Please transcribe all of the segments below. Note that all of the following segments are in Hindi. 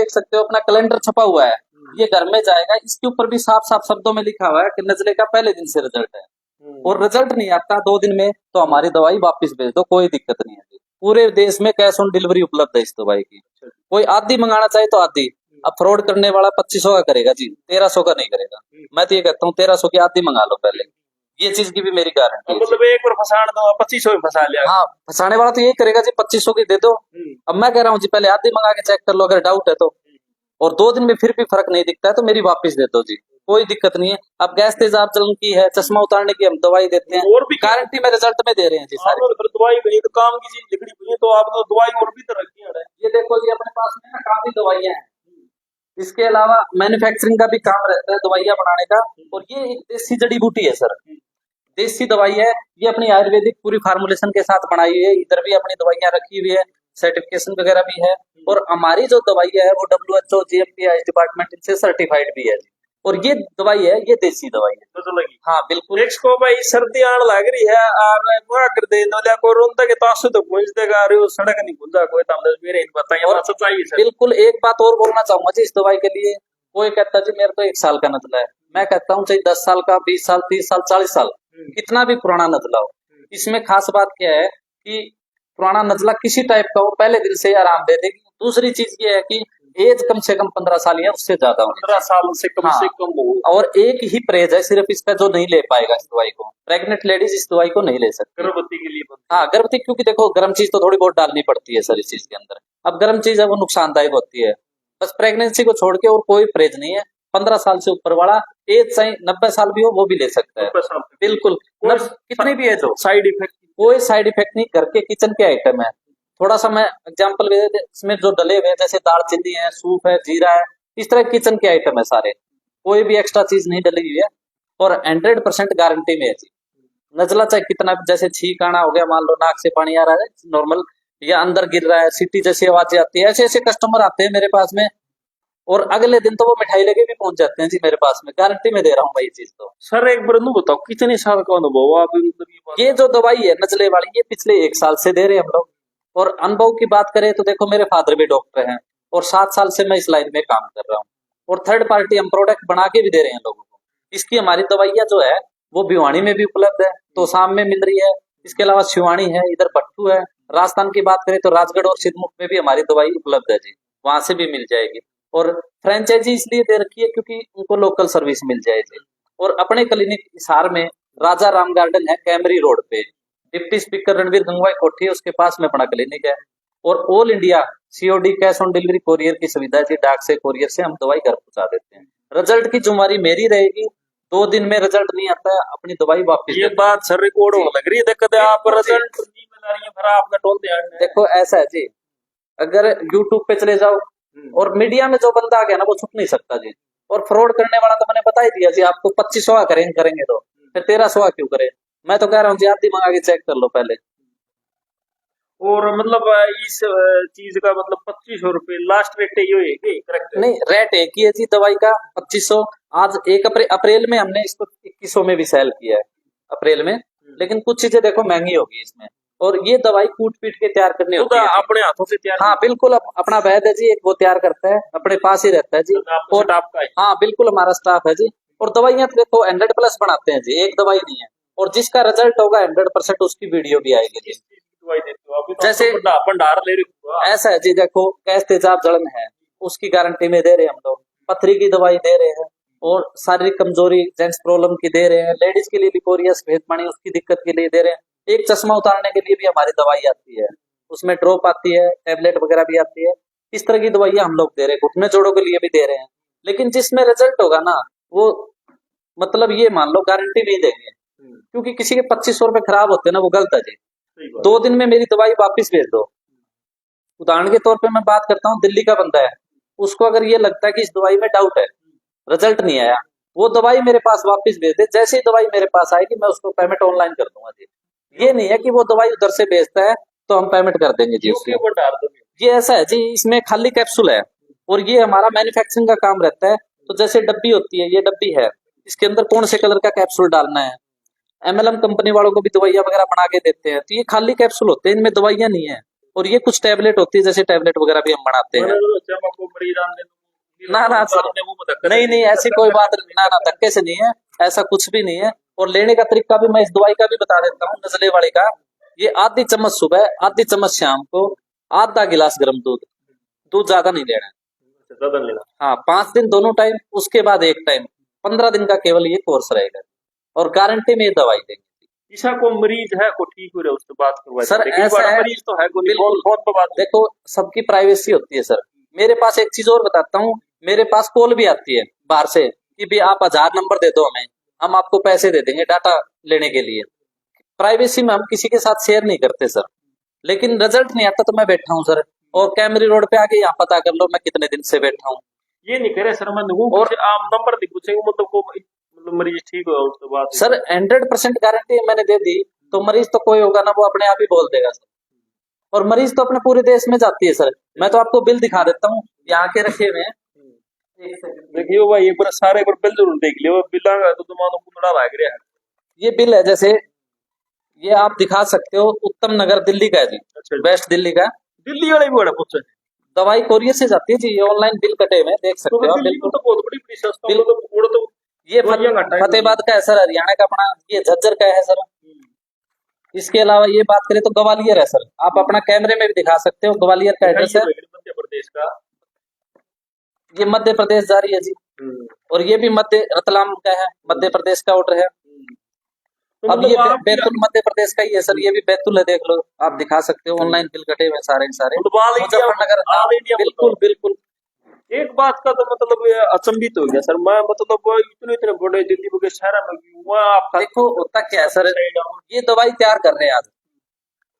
देख सकते हो अपना कैलेंडर छपा हुआ है, ये घर में जाएगा, इसके ऊपर भी साफ साफ शब्दों में लिखा हुआ है कि नजले का पहले दिन से रिजल्ट है, और रिजल्ट नहीं आता 2 दिन में तो हमारी दवाई वापस भेज दो, कोई दिक्कत नहीं है जी। पूरे देश में कैश ऑन डिलीवरी उपलब्ध है इस दवाई की। कोई आधी मंगाना चाहे तो आधी, अब फ्रॉड करने वाला 2500 का करेगा जी, 1300 का नहीं करेगा। मैं तो ये कहता हूँ 1300 की आधी मंगा लो पहले, ये चीज की भी मेरी गारंटी है। मतलब एक बार फंसाने दो, 2500 में फंसा लिया। हाँ, फंसाने वाला तो यही करेगा जी, 2500 की दे दो। अब मैं कह रहा हूँ जी पहले आधी मंगा के चेक कर लो, अगर डाउट है तो, और 2 दिन में फिर भी फर्क नहीं दिखता है तो मेरी वापस दे दो जी, कोई दिक्कत नहीं है। अब गैस तेजाब जलन की है, चश्मा उतारने की हम दवाई देते हैं, और भी गारंटी में रिजल्ट में दे रहे हैं जी सारी। फिर दवाई बनी तो काम की चीज लिखनी हुई है, तो आपने दवाई और भी तो रखी है। ये देखो जी अपने पास में ना काफी दवाइयां हैं, इसके अलावा मैन्युफैक्चरिंग का भी काम रहता है दवाइयां बनाने का, और ये एक देसी जड़ी बूटी है सर, देसी दवाई है, ये अपनी आयुर्वेदिक पूरी फार्मुलेशन के साथ बनाई हुई है, इधर भी अपनी दवाइयां रखी हुई है, सर्टिफिकेशन वगैरह भी है, और हमारी जो दवाई है वो WHO GMP डिपार्टमेंट से सर्टिफाइड भी है जी। और ये दवाई है, ये देसी दवाई है। तो लगी हाँ बिल्कुल। इसको भाई सर्दी आने लग रही है, कर दे दो को रोंदा के तासु तो पहुंच देगा, अरे वो सड़क नहीं खुलता कोई, तो हम मेरे बताइए और सच्चाई है। बिल्कुल एक बात और बोलना चाहूंगा जी इस दवाई के लिए, कोई कहता जी मेरे तो 1 साल का नजला है, मैं कहता हूँ चाहे 10 साल का, 20 साल, 30 साल, 40 साल, कितना भी पुराना नजला हो, इसमें खास बात क्या है कि पुराना नजला किसी टाइप का हो पहले दिन से आराम दे देगी। दूसरी चीज ये है कि एज कम से कम 15 साल या उससे ज्यादा होनी 15 साल से कम हाँ, से कम हो। और एक ही परहेज है सिर्फ इसका जो नहीं ले पाएगा इस दवाई को, प्रेग्नेंट लेडीज इस दवाई को नहीं ले सकती। गर्भवती के लिए हाँ गर्भवती, क्योंकि देखो गर्म चीज तो थोड़ी बहुत डालनी पड़ती है सर इस चीज के अंदर, अब गर्म चीज है वो नुकसानदायक होती है, बस प्रेगनेंसी को छोड़ के और कोई परहेज नहीं है। 15 साल से ऊपर वाला, एज चाहे 90 साल भी हो वो भी ले सकता है, बिल्कुल कितनी भी एज हो, साइड इफेक्ट कोई साइड इफेक्ट नहीं। घर के किचन के आइटम है, थोड़ा सा मैं एग्जांपल दे देते, इसमें जो डले हुए जैसे दालचीनी है, सूप है, जीरा है, इस तरह किचन के आइटम है सारे, कोई भी एक्स्ट्रा चीज नहीं डली हुई है, और 100% गारंटी में है जी। नजला चाहे कितना भी, जैसे छींक आना हो गया, मान लो नाक से पानी आ रहा है नॉर्मल, या अंदर गिर रहा है, सीटी जैसी आवाजें आती है, ऐसे ऐसे कस्टमर आते हैं मेरे पास में, और अगले दिन तो वो मिठाई लेके भी पहुंच जाते हैं जी मेरे पास में, गारंटी में दे रहा हूँ भाई चीज तो। सर एक बार बताओ कितने साल का अनुभव आप, ये जो दवाई है नजले वाली, ये पिछले 1 साल से दे रहे हैं हम लोग, और अनुभव की बात करें तो देखो मेरे फादर भी डॉक्टर हैं, और 7 साल से मैं इस लाइन में काम कर रहा हूँ, और थर्ड पार्टी हम प्रोडक्ट बना के भी दे रहे हैं लोगों को। इसकी हमारी दवाइयां जो है वो भिवानी में भी उपलब्ध है, तोसाम में मिल रही है, इसके अलावा शिवानी है, इधर पट्टू है, राजस्थान की बात करें तो राजगढ़ और सिद्धमुख में भी हमारी दवाई उपलब्ध है जी, वहां से भी मिल जाएगी। और फ्रेंचाइजी इसलिए दे रखी है क्योंकि उनको लोकल सर्विस मिल जाएगी। और अपने क्लिनिक हिसार में राजा राम गार्डन है, कैमरी रोड पे, डिप्टी स्पीकर रणवीर गंगवाई कोठी है, उसके पास में अपना क्लिनिक है, और all India COD cash on delivery courier की सुविधा है जी, डाक से कोरियर से हम दवाई घर पहुंचा देते हैं। रिजल्ट की जिम्मेवारी मेरी रहेगी, 2 दिन में रिजल्ट नहीं आता है अपनी दवाई वापस। ये बात सर रिकॉर्ड हो लग रही है, दिक्कत है आप रिजल्ट फिर आपका टोल ध्यान। देखो ऐसा है जी, अगर यूट्यूब पे चले जाओ और मीडिया में जो बंदा आ गया ना वो छुप नहीं सकता जी, और फ्रॉड करने वाला तो मैंने बता ही दिया जी आपको, 2500 करेंगे तो फिर 1300 क्यों करे। मैं तो कह रहा हूँ जी आधी मंगा के चेक कर लो पहले। और मतलब इस चीज का मतलब 2500 रुपए लास्ट रेट ये है? नहीं, रेट एक ही है जी दवाई का, 2500। आज 1 अप्रैल में हमने इसको 2100 में भी सेल किया है, अप्रैल में, लेकिन कुछ चीजें देखो महंगी होगी इसमें, और ये दवाई कूट पीट के तैयार करनी होती है अपने हाथों से तैयार। हाँ बिल्कुल, अपना वैद है जी, एक वो तैयार करता है, अपने पास ही रहता है जी, और आपका हाँ बिल्कुल हमारा स्टाफ है जी। और दवाइयां तो देखो 100+ बनाते हैं जी, एक दवाई नहीं है, और जिसका रिजल्ट होगा 100% उसकी वीडियो भी आएगी जी। दवाई देते हो जैसे भंडार ले रहे हो ऐसा है जी, देखो गैस तेजाब जलन है उसकी गारंटी में दे रहे हैं हम लोग, पथरी की दवाई दे रहे हैं, और शारीरिक कमजोरी जेंट्स प्रॉब्लम की दे रहे हैं, लेडीज के लिए लिकोरियस भेद पानी उसकी दिक्कत के लिए दे रहे हैं, एक चश्मा उतारने के लिए भी हमारी दवाई आती है, उसमें ड्रॉप आती है, टैबलेट वगैरह भी आती है, इस तरह की दवाइयां हम लोग दे रहे हैं, घुटने जोड़ों के लिए भी दे रहे हैं। लेकिन जिसमें रिजल्ट होगा ना वो मतलब ये मान लो गारंटी नहीं देंगे, क्योंकि किसी के 2500 रुपए खराब होते हैं ना, वो गलत है जी। 2 दिन में मेरी दवाई वापस भेज दो। उदाहरण के तौर पे मैं बात करता हूँ, दिल्ली का बंदा है, उसको अगर ये लगता है कि इस दवाई में डाउट है, रिजल्ट नहीं आया, वो दवाई मेरे पास वापस भेज दे, जैसे ही दवाई मेरे पास आएगी मैं उसको पेमेंट ऑनलाइन कर दूंगा जी। ये नहीं है कि वो दवाई उधर से भेजता है तो हम पेमेंट कर देंगे जी उसको। ये ऐसा है जी, इसमें खाली कैप्सूल है, और ये हमारा मैन्युफैक्चरिंग का काम रहता है। तो जैसे डब्बी होती है, ये डब्बी है, इसके अंदर कौन से कलर का कैप्सूल डालना है, MLM कंपनी वालों को भी दवाइयां वगैरह बना के देते हैं, तो ये खाली कैप्सूल होते हैं, इनमें दवाइयां नहीं है, और ये कुछ टैबलेट होती है, जैसे टैबलेट वगैरह भी हम बनाते हैं। ना सर, नहीं ऐसी कोई बात ना धक्के से नहीं है, ऐसा कुछ भी नहीं है। और लेने का तरीका भी मैं इस दवाई का भी बता देता हूँ, नजले वाले का। ये आधी चम्मच सुबह, आधी चम्मच शाम को, आधा गिलास गर्म दूध ज्यादा नहीं लेना है। हाँ, 5 दिन दोनों टाइम, उसके बाद एक टाइम, 15 दिन का केवल ये कोर्स रहेगा और गारंटी में ये दवाई देंगे। ईसा को मरीज है को ठीक हो रहा है उससे बात करवा सर, ऐसा है, मरीज तो है बहुत बात। देखो सबकी प्राइवेसी होती है सर। मेरे पास एक चीज और बताता हूँ, मेरे पास कॉल भी आती है बाहर से कि भी आप 1000 नंबर दे दो हमें, हम आपको पैसे दे देंगे डाटा लेने के लिए। प्राइवेसी में हम किसी के साथ शेयर नहीं करते सर, लेकिन रिजल्ट नहीं आता तो मैं बैठा हूँ सर, और कैमरी रोड पे आके यहाँ पता कर लो मैं कितने दिन से बैठा हूँ। ये नहीं करे सर, मैं और आप नंबर नहीं पूछेंगे मतलब मरीज ठीक हो उसके बाद सर 100% गारंटी मैंने दे दी, तो मरीज तो कोई होगा ना वो अपने आप ही बोल देगा सर। और मरीज तो अपने पूरे देश में जाती है सर। मैं तो आपको बिल दिखा देता हूँ, यहाँ के रखे हुए हैं। देखियो भाई एक बार सारे एक बार बिल जरूर देख लियो, बिल आगा तो तुम्हारा कुंडा लाग रहा है। ये बिल है, जैसे ये आप दिखा सकते हो, उत्तम नगर दिल्ली का है जी। अच्छा, वेस्ट दिल्ली का। दिल्ली वाले भी बड़ा पूछे दवाई कोरियर से जाती है जी, ये ऑनलाइन बिल कटे हुए देख सकते हो। बिल्कुल तो बहुत बड़ी सस्ता तो ये फतेहाबाद का है सर, हरियाणा का अपना। ये झज्जर का है सर। इसके अलावा ये बात करें तो ग्वालियर है सर, आप अपना कैमरे में भी दिखा सकते हो, ग्वालियर का एड्रेस है। मध्य प्रदेश का, ये मध्य प्रदेश जा रही है जी। और ये भी मध्य रतलाम का है, मध्य प्रदेश का ऑर्डर है। तो अब ये बैतूल मध्य प्रदेश का ही है सर, ये भी बैतूल है, देख लो आप दिखा सकते हो, ऑनलाइन बिल कटे हुए सारे मुजफ्फरनगर। बिल्कुल बिल्कुल। एक बात का तो मतलब अचंभित हो गया सर मैं, मतलब इतने बड़े दिल्ली के शहर में आप देखो होता क्या है सर, ये दवाई तैयार कर रहे हैं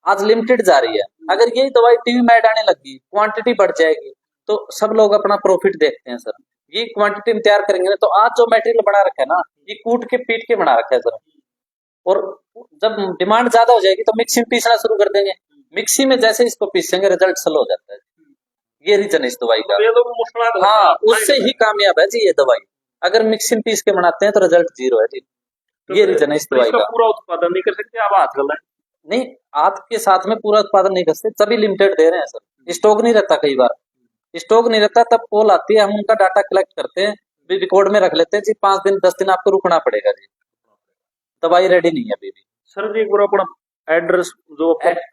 आज लिमिटेड जा रही है। अगर यही दवाई टीवी में ऐड आने लगी, क्वांटिटी बढ़ जाएगी, तो सब लोग अपना प्रॉफिट देखते हैं सर। ये क्वांटिटी में तैयार करेंगे ना, तो आज जो मटेरियल बना रखा है ना, ये कूट के पीट के बना रखा है सर। और जब डिमांड ज्यादा हो जाएगी तो मिक्सी में पीसना शुरू कर देंगे। मिक्सी में जैसे इसको पीसेंगे रिजल्ट स्लो हो जाता है। ये रीजन इस दवाई का। हाँ, उससे ही कामयाब है जी ये दवाई। अगर मिक्सी में पीस के बनाते हैं तो रिजल्ट 0 है जी। ये रीजन है इस दवाई का। पूरा उत्पादन नहीं कर सकते आप हाथ गला नहीं, हाथ के साथ में पूरा उत्पादन नहीं कर सकते, तभी लिमिटेड दे रहे हैं सर। स्टॉक नहीं रहता, कई बार स्टॉक नहीं रहता, तब कॉल आती है, हम उनका डाटा कलेक्ट करते हैं, रिकॉर्ड में रख लेते हैं जी। 5 दिन 10 दिन आपको रुकना पड़ेगा जी, दवाई रेडी नहीं है अभी भी। सर जी एक बार अपना एड्रेस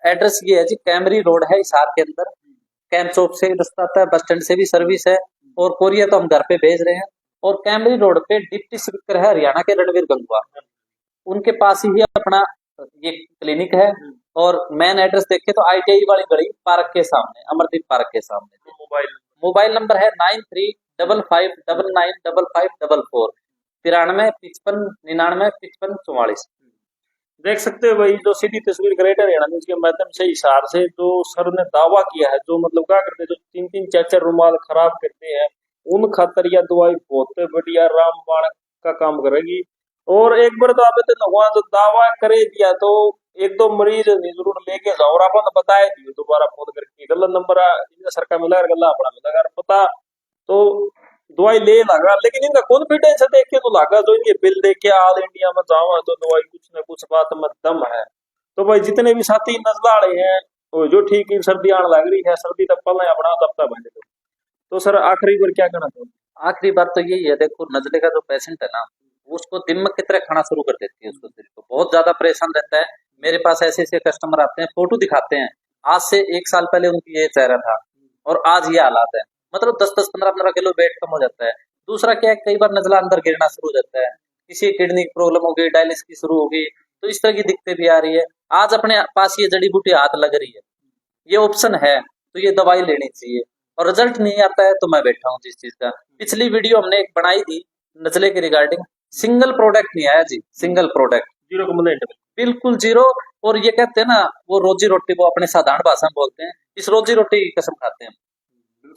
एड्रेस ये है जी, कैमरी रोड है हिसार के अंदर। कैंप चौक से रास्ता आता है, बस स्टैंड से भी सर्विस है, और कोरियर तो हम घर पे भेज रहे हैं। और कैमरी रोड पे डिप्टी स्पीकर है हरियाणा के रणवीर गंगवा, उनके पास ही अपना ये क्लिनिक है। और मेन एड्रेस देखे तो ITI वाली गली पार्क के सामने, अमरदीप पार्क के सामने। मोबाइल नंबर है 9355995544 9355995544। देख सकते हो भाई, जो सीधी तस्वीर ग्रेटर हरियाणा न्यूज के माध्यम से हिसार से जो सर ने दावा किया है, जो मतलब क्या करते हैं, जो 3-3 4-4 रुमाल खराब करते हैं, उन खातर यह दवाई बहुत बढ़िया रामबाण का काम करेगी। और एक बार तो आप वहां जो दावा करे दिया तो 1-2 मरीज जरूर लेके जाओ, और अपन बताए दिए दोबारा फोन करके, गलत नंबर सरकार मिला गला अपना मिला पता तो दवाई ले लगा, लेकिन इनका कॉन्फिडेंस देख के तो लगा, जो इनके बिल देख के ऑल इंडिया में जाओ तो दवाई कुछ न कुछ बात में दम है। तो भाई जितने भी साथी नजला वाले हैं वो जो ठीक है, सर्दी आने लग रही है, सर्दी तब पल अपना तब तक बने। तो सर आखिरी बार क्या कहना चाहूँ? आखिरी बात तो यही है, देखो नजले का जो पेशेंट है ना, उसको दिमाग की तरह खाना शुरू कर देती है, उसको सिर को बहुत ज्यादा परेशान रहता है। मेरे पास ऐसे ऐसे कस्टमर आते हैं, फोटो दिखाते हैं, आज से 1 साल पहले उनकी ये चेहरा था और आज ये हालात है। मतलब 10-10 15-15 किलो वेट कम हो जाता है। दूसरा क्या है, कई बार नजला अंदर गिरना शुरू हो जाता है, किसी किडनी की प्रॉब्लम हो गई, डायलिसिस की शुरू हो गई, तो इस तरह की दिक्कतें भी आ रही है। आज अपने पास ये जड़ी बूटी हाथ लग रही है, ये ऑप्शन है, तो ये दवाई लेनी चाहिए। और रिजल्ट नहीं आता है तो मैं बैठा हूँ जिस चीज का। पिछली वीडियो हमने एक बनाई थी नजले के रिगार्डिंग, सिंगल प्रोडक्ट नहीं आया जी, सिंगल प्रोडक्ट 0 कंप्लेंट, बिल्कुल 0। और ये कहते हैं ना, वो रोजी रोटी, वो अपने साधारण भाषा में बोलते हैं, इस रोजी रोटी की कसम खाते हैं।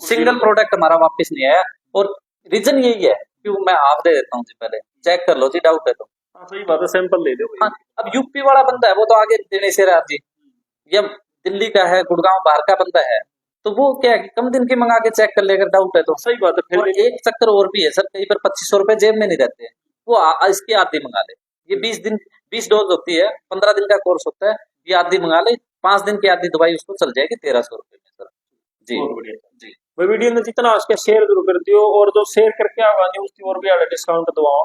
सिंगल प्रोडक्ट हमारा वापस नहीं आया, और रीजन यही है कि मैं आप दे देता हूँ जी, पहले चेक कर लो जी, डाउट है तो। सही बात है, सैंपल ले लो। हाँ, अब यूपी वाला बंदा है वो तो आगे देने से रहा जी, ये दिल्ली का है, गुड़गांव बाहर का बंदा है, तो वो क्या है कि कम दिन की मंगा के चेक कर लेकर, डाउट है तो। सही बात है। फिर एक चक्कर और भी है सर, कई बार 2500 रुपए जेब में नहीं रहते हैं, वो इसकी आधी मंगा ले। ये 20 डोज होती है, 15 दिन का कोर्स होता है, ये आधी मंगा ले, 5 दिन की आधी दवाई उसको चल जाएगी 1300 रुपए में सर। जी बहुत बढ़िया जी। भाई वीडियो ने जितना उसके शेयर जरूर कर दियो और जो शेयर करके आवा नहीं उसकी और भी ज्यादा डिस्काउंट दवाओ।